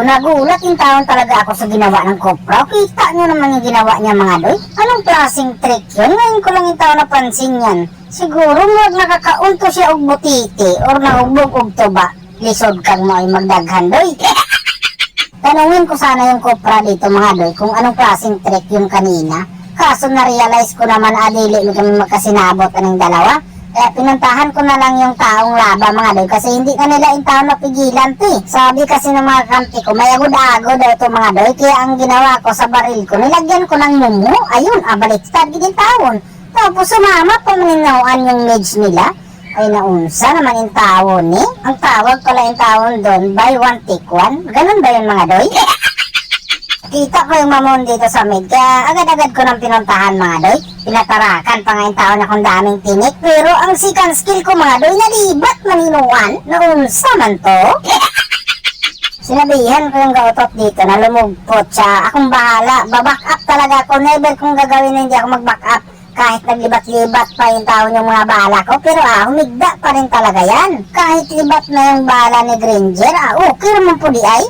Nagulat yung taon talaga ako sa ginawa ng kopra. Kita nyo naman yung ginawa niya mga doy. Anong klaseng trick yun? Ngayon ko lang yung taon napansin yan. Siguro wag nakakaunto siya og butiti or nahugbog og tuba. Lisod kang mo ay magdaghan doy. Tanungin ko sana yung kopra dito mga doy kung anong klaseng trick yun kanina. Kaso na-realize ko naman adili mo kami magkasinabot ng dalawa. Kaya pinuntahan ko na lang yung taong laba mga doy kasi hindi na nila yung taong napigilan ti. Sabi kasi ng mga kampi ko may agod-agod daw ito mga doy. Kaya ang ginawa ko sa baril ko, nilagyan ko ng mumu. Ayun, baliktad din taon. Tapos sumama pamaninawan yung mage nila. Ay naunsa naman yung taon eh. Ang tawag pala yung taon doon, buy one take one. Ganun ba yun mga doy? Kita ko yung mamon dito sa mid, kaya agad-agad ko nang pinuntahan mga doy. Pinatarakan pa nga yung taon akong daming tinik, pero ang second skill ko mga doy, nalibat maninuan. Naunsa man to? Sinabihan ko yung gautot dito na lumugpot siya. Akong bahala, baback up talaga ako. Never kong gagawin na hindi ako mag-back up. Kahit naglibat-libat pa yung taon yung mga bala ko, pero humigda pa rin talaga yan. Kahit libat na yung bala ni Granger, okay naman po di ay.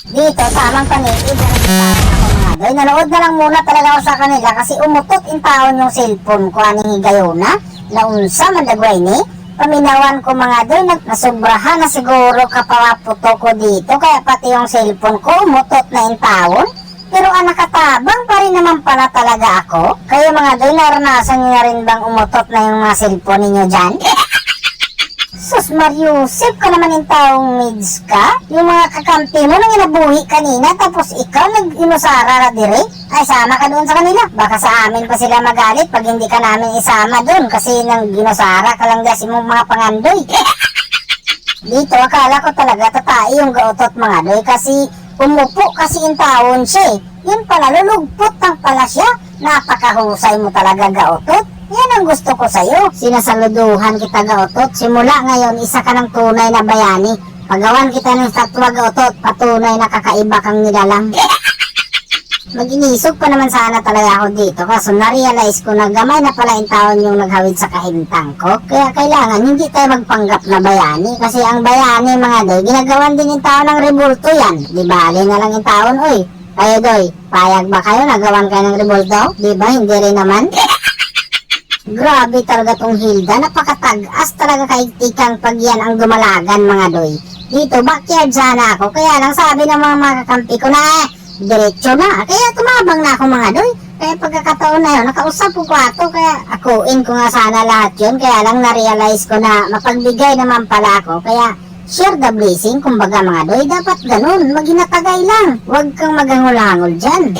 Dito, tamang panitid na nagtatawa ako mga doy. Nanood na lang muna talaga ako sa kanila kasi umutot in taon yung cellphone ko aning higayona. Naunsa mandagway ni. Paminawan ko mga doy, nasubrahan na siguro kapawaputo ko dito. Kaya pati yung cellphone ko umutot na in taon. Pero nakatabang pa rin naman pala talaga ako. Kayo mga doy, naranasan nyo na rin bang umutot na yung mga cellphone ninyo dyan? Sus Mariusip ka naman yung taong mids ka. Yung mga kakampi mo nang inabuhi kanina tapos ikaw nag-inusara na dire. Ay sama ka doon sa kanila. Baka sa amin pa sila magalit pag hindi ka namin isama doon kasi nang ginusara ka lang kasi mong mga pangandoy. Dito akala ko talaga tatai yung gautot mga doy kasi umupo kasi yung taon siya eh. Yun pala lulugpot lang pala siya. Napakahusay mo talaga gautot. Yan ang gusto ko sa'yo. Sinasaluduhan kita gautot. Simula ngayon, isa ka ng tunay na bayani. Pagawan kita ng statwa gautot, patunay na kakaiba kang nilalang. Mag-inisog pa naman sana talaga ako dito. Kaso na-realize ko na gamay na pala yung taon yung naghawid sa kahintang ko. Kaya kailangan hindi tayo magpanggap na bayani. Kasi ang bayani mga doy, ginagawan din yung taon ng rebulto yan. Di bali na lang yung taon, oy. Kayo doy, payag ba kayo nagawan kayo ng rebulto? Di ba? Hindi rin naman. Grabe talaga tong Hilda, napakatagas talaga kaigtikang pag yan ang dumalagan mga doy. Dito, backyard sana ako, kaya lang sabi ng mga kakampi ko na diretso na. Kaya tumabang na ako mga doy. Kaya pagkakataon na yun, nakausap ko ato, kaya akuin ko nga sana lahat yun. Kaya lang na-realize ko na mapagbigay naman pala ako, kaya share the blessing, kumbaga mga doy, dapat ganun, maghinatagay lang. Huwag kang maghangol-hangol dyan.